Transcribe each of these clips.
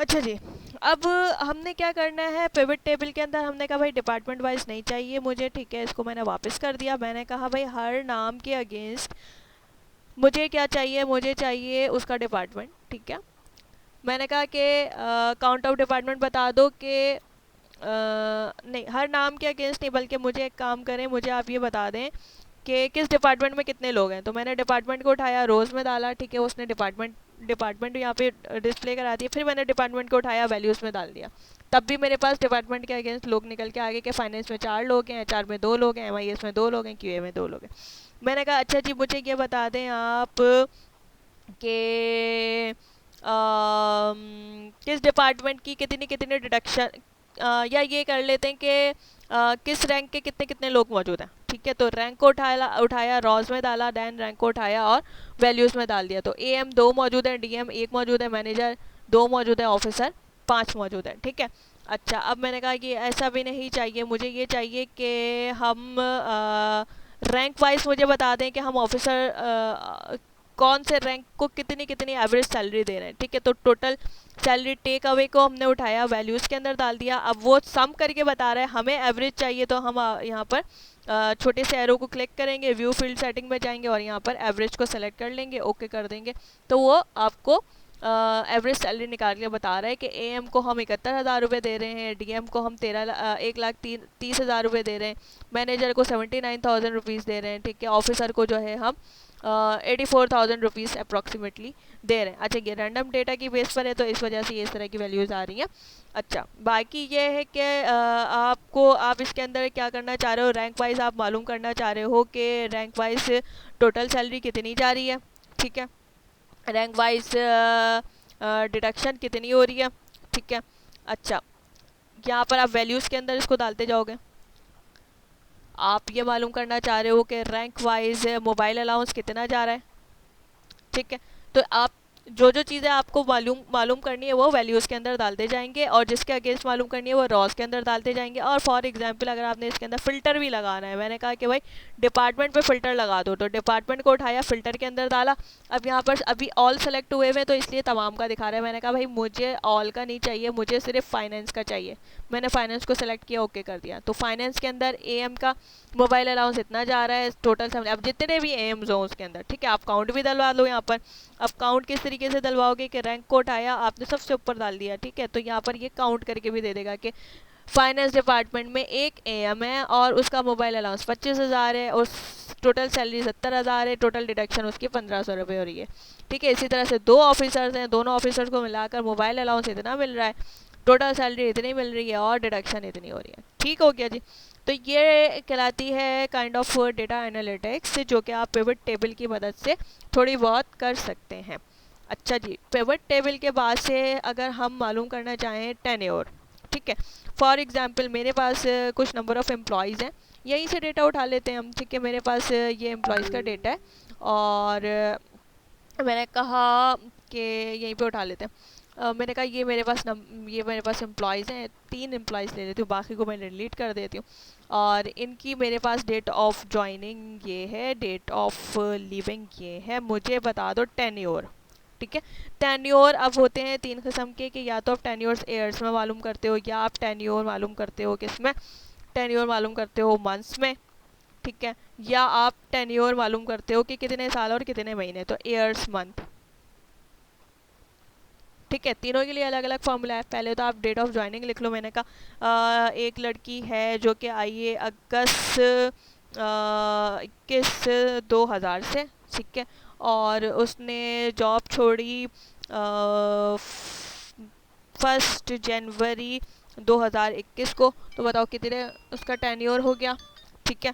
अच्छा जी, अब हमने क्या करना है पिवट टेबल के अंदर, हमने कहा भाई डिपार्टमेंट वाइज नहीं चाहिए मुझे, ठीक है, इसको मैंने वापस कर दिया। मैंने कहा भाई हर नाम के अगेंस्ट मुझे क्या चाहिए, मुझे चाहिए उसका डिपार्टमेंट, ठीक है। मैंने कहा कि काउंट ऑफ डिपार्टमेंट बता दो कि नहीं, हर नाम के अगेंस्ट नहीं, बल्कि मुझे एक काम करें, मुझे आप ये बता दें कि किस डिपार्टमेंट में कितने लोग हैं। तो मैंने डिपार्टमेंट को उठाया, रोज़ में डाला, ठीक है, उसने डिपार्टमेंट डिपार्टमेंट यहाँ पे डिस्प्ले करा दिया। फिर मैंने डिपार्टमेंट को उठाया, वैल्यूज़ में डाल दिया, तब भी मेरे पास डिपार्टमेंट के अगेंस्ट लोग निकल के आगे, कि फाइनेंस में 4 लोग हैं, एचआर में 2 लोग हैं, एमआईएस में 2 लोग हैं, क्यूए में 2 लोग हैं। मैंने कहा अच्छा जी, मुझे ये बता दें आप कि किस डिपार्टमेंट की कितनी कितनी डिडक्शन, या ये कर लेते हैं कि किस रैंक के कितने कितने लोग मौजूद हैं, ठीक है। तो रैंक को उठाया उठाया रॉज में डाला, देन रैंक को उठाया और वैल्यूज़ में डाल दिया। तो एएम 2 मौजूद है, डीएम 1 मौजूद है, मैनेजर 2 मौजूद है, ऑफिसर 5 मौजूद है, ठीक है। अच्छा, अब मैंने कहा कि ऐसा भी नहीं चाहिए, मुझे ये चाहिए कि हम रैंक वाइज मुझे बता दें कि हम ऑफिसर कौन से रैंक को कितनी कितनी एवरेज सैलरी दे रहे हैं, ठीक है। तो टोटल सैलरी टेक अवे को हमने उठाया, वैल्यूज़ के अंदर डाल दिया। अब वो सम करके बता रहा है, हमें एवरेज चाहिए, तो हम यहाँ पर छोटे से एरो को क्लिक करेंगे, व्यू फील्ड सेटिंग में जाएंगे और यहाँ पर एवरेज को सेलेक्ट कर लेंगे, ओके कर देंगे। तो वो आपको एवरेज सैलरी निकाल के बता रहा है कि एएम को हम 71,000 रुपये दे रहे हैं, डीएम को हम 1,30,000 रुपये दे रहे हैं, मैनेजर को 79,000 रुपीज़ दे रहे हैं, ठीक है। ऑफिसर को जो है हम 84,000 रुपीज़ अप्रॉक्सीमेटली दे रहे हैं। अच्छा, ये रैंडम डेटा की बेस पर है, तो इस वजह से ये इस तरह की वैल्यूज़ आ रही हैं। अच्छा, बाकी ये है कि आप इसके अंदर क्या करना चाह रहे हो, रैंक वाइज आप मालूम करना चाह रहे हो कि रैंक वाइज टोटल सैलरी कितनी जा रही है, ठीक है, रैंक वाइज डिडक्शन कितनी हो रही है, ठीक है। अच्छा, यहाँ पर आप वैल्यूज़ के अंदर इसको डालते जाओगे। आप ये मालूम करना चाह रहे हो कि रैंक वाइज मोबाइल अलाउंस कितना जा रहा है, ठीक है। तो आप जो जो चीज़ें आपको मालूम मालूम करनी है वो वैल्यूज़ के अंदर डालते जाएंगे, और जिसके अगेंस्ट मालूम करनी है वो रॉस के अंदर डालते जाएंगे। और फॉर एग्जांपल अगर आपने इसके अंदर फ़िल्टर भी लगाना है, मैंने कहा कि भाई डिपार्टमेंट पे फ़िल्टर लगा दो, तो डिपार्टमेंट को उठाया, फ़िल्टर के अंदर डाला। अब यहाँ पर अभी ऑल सेलेक्ट हुए हुए, तो इसलिए तमाम का दिखा रहा है। मैंने कहा भाई मुझे ऑल का नहीं चाहिए, मुझे सिर्फ फाइनेंस का चाहिए। मैंने फाइनेंस को सेलेक्ट किया, ओके कर दिया। तो फाइनेंस के अंदर एएम का मोबाइल अलाउंस इतना जा रहा है, टोटल समझ, अब जितने भी एम्स हो उसके अंदर, ठीक है। आप काउंट भी डलवा लो यहाँ पर। अब काउंट किस तरीके से डलवाओगे कि रैंक को उठाया, आपने सबसे ऊपर डाल दिया, ठीक है। तो यहाँ पर ये काउंट करके भी दे देगा कि फाइनेंस डिपार्टमेंट में एक एएम है और उसका मोबाइल अलाउंस 25,000 है, और टोटल सैलरी 70,000 है, टोटल डिडक्शन उसकी 1,500 रुपये हो रही है, ठीक है। इसी तरह से 2 ऑफिसर्स हैं, दोनों ऑफिसर्स को मिलाकर मोबाइल अलाउंस इतना मिल रहा है, टोटल सैलरी इतनी मिल रही है और डिडक्शन इतनी हो रही है, ठीक हो गया जी। तो ये कहलाती है काइंड ऑफ डेटा एनालिटिक्स, जो कि आप पिवट टेबल की मदद से थोड़ी बहुत कर सकते हैं। अच्छा जी, पिवट टेबल के बाद से अगर हम मालूम करना चाहें टेन्योर, ठीक है। फॉर एग्जांपल मेरे पास कुछ नंबर ऑफ़ एम्प्लॉयज़ हैं, यहीं से डेटा उठा लेते हैं हम, ठीक है। मेरे पास ये एम्प्लॉयज़ का डेटा है, और मैंने कहा कि यहीं पे उठा लेते हैं। मैंने कहा ये मेरे पास एम्प्लॉयज़ हैं, 3 एम्प्लॉयज़ ले लेती हूँ, बाकी को मैं डिलीट कर देती हूँ। और इनकी मेरे पास डेट ऑफ ज्वाइनिंग ये है, डेट ऑफ लीविंग ये है, मुझे बता दो टेन्योर, ठीक है। टेन्योर अब होते हैं 3 किस्म के, कि या तो आप टेन्योर्स ईयर्स में मालूम करते हो, या आप टेन्योर मालूम करते हो किस में, टेन्योर मालूम करते हो मंथ्स में, ठीक है, या आप टेन्योर मालूम करते हो कि कितने साल और कितने महीने, तो ईयर्स मंथ, ठीक है। तीनों के लिए अलग अलग फॉर्मूला है। पहले तो आप डेट ऑफ ज्वाइनिंग लिख लो। मैंने कहा एक लड़की है जो कि आई है अगस्त 21/2000 से, ठीक है, और उसने जॉब छोड़ी 1 जनवरी 2021 को। तो बताओ कितने उसका टेन्योर हो गया, ठीक है।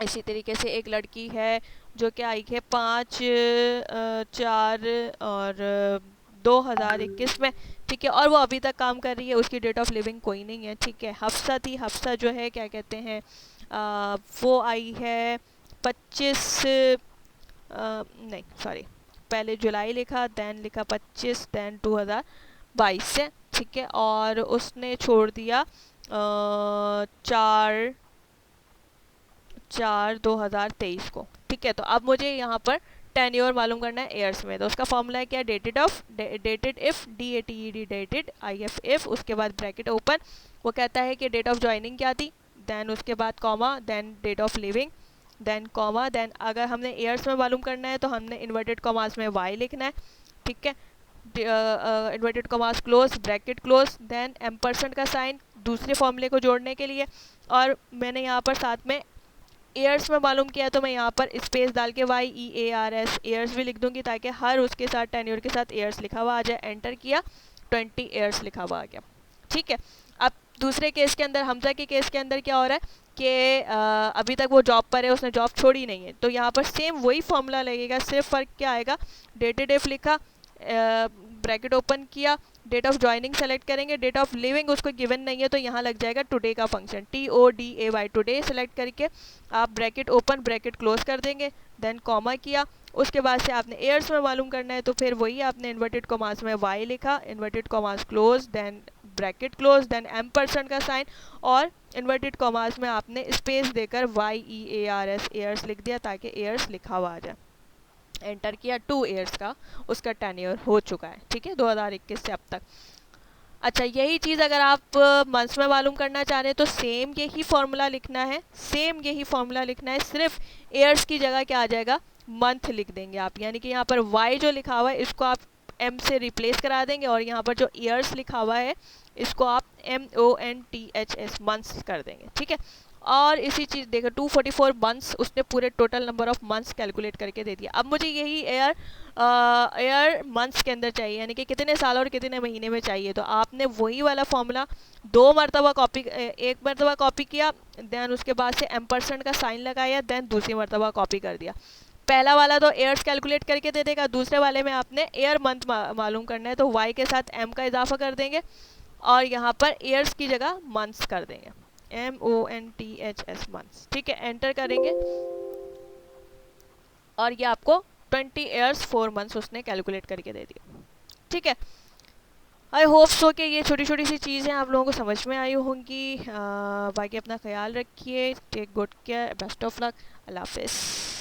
इसी तरीके से एक लड़की है जो कि आई है 5/4/2021 में, ठीक है, और वो अभी तक काम कर रही है, उसकी डेट ऑफ लिविंग कोई नहीं है, ठीक है। हफ्सा थी, हफ्सा जो है क्या कहते हैं, वो आई है 25 नहीं सॉरी, पहले जुलाई लिखा, दैन लिखा 25, दैन 2022 से, ठीक है, और उसने छोड़ दिया 4/4/2023 को, ठीक है। तो अब मुझे यहाँ पर टेन्योर मालूम करना है ईयर्स में, तो उसका फॉर्मूला है क्या, dated if DATED dated IF if, उसके बाद ब्रैकेट ओपन, वो कहता है कि डेट ऑफ ज्वाइनिंग क्या थी, देन उसके बाद comma, then date of living, then comma, then अगर हमने ईयर्स में मालूम करना है तो हमने इन्वर्टेड कॉमास में y लिखना है, ठीक है, inverted commas close, bracket close, then ampersand का साइन दूसरे फॉर्मूले को जोड़ने के लिए, और मैंने यहाँ पर साथ में ईयर्स में मालूम किया तो मैं यहाँ पर स्पेस डाल के YEARS ईयर्स भी लिख दूंगी ताकि हर उसके साथ टेन्योर के साथ ईयर्स लिखा हुआ आ जाए। एंटर किया, 20 ईयर्स लिखा हुआ आ गया, ठीक है। अब दूसरे केस के अंदर, हमजा के केस के अंदर क्या हो रहा है कि अभी तक वो जॉब पर है, उसने जॉब छोड़ी नहीं है, तो यहाँ पर सेम वही फॉर्मूला लगेगा, सिर्फ फ़र्क क्या आएगा, डेटेड इफ लिखा, ब्रैकेट ओपन किया, डेट ऑफ ज्वाइनिंग सेलेक्ट करेंगे, डेट ऑफ लिविंग उसको गिवन नहीं है तो यहाँ लग जाएगा टुडे का फंक्शन, TODAY टुडे सेलेक्ट करके आप ब्रैकेट ओपन ब्रैकेट क्लोज कर देंगे, देन कॉमा किया, उसके बाद से आपने ईयर्स में मालूम करना है तो फिर वही आपने इन्वर्टेड कॉमास में y लिखा, inverted commas close, then bracket close, then ampersand का साइन, और इन्वर्टेड कॉमास में आपने स्पेस देकर YEARS ईयर्स लिख दिया ताकि ईयर्स लिखा हुआ आ जाए। एंटर किया, 2 ईयर्स का उसका टेन्योर हो चुका है, ठीक है, 2021 से अब तक। अच्छा, यही चीज़ अगर आप मंथ्स में मालूम करना चाह रहे हैं तो सेम यही फॉर्मूला लिखना है, सेम यही फॉर्मूला लिखना है, सिर्फ ईयर्स की जगह क्या आ जाएगा, मंथ लिख देंगे आप, यानी कि यहाँ पर y जो लिखा हुआ है इसको आप m से रिप्लेस करा देंगे, और यहाँ पर जो ईयर्स लिखा हुआ है इसको आप MONTHS मंथ्स कर देंगे, ठीक है। और इसी चीज़ देखो 244 मंथ्स उसने पूरे total number of months calculate करके दे दिया। अब मुझे यही एयर मंथ्स के अंदर चाहिए, यानी कि कितने साल और कितने महीने में चाहिए, तो आपने वही वाला फॉर्मूला 2 मरतबा कॉपी, एक मरतबा कॉपी किया, देन उसके बाद से एम्परसेंड का साइन लगाया, देन दूसरी मरतबा कॉपी कर दिया। पहला वाला तो एयर्स कैलकुलेट करके दे देगा, दूसरे वाले में आपने एयर मंथ मालूम करना है तो y के साथ m का इजाफा कर देंगे और यहाँ पर ईयर्स की जगह मंथ्स कर देंगे, MONTHS मंथ्स, ठीक है। एंटर करेंगे और ये आपको 20 ईयर्स 4 मंथ्स उसने कैलकुलेट करके दे दिया, ठीक है। आई होप सो कि ये छोटी छोटी सी चीज़ें आप लोगों को समझ में आई होंगी। बाकी अपना ख्याल रखिए, take good care, best of luck, अल्लाह हाफिज़।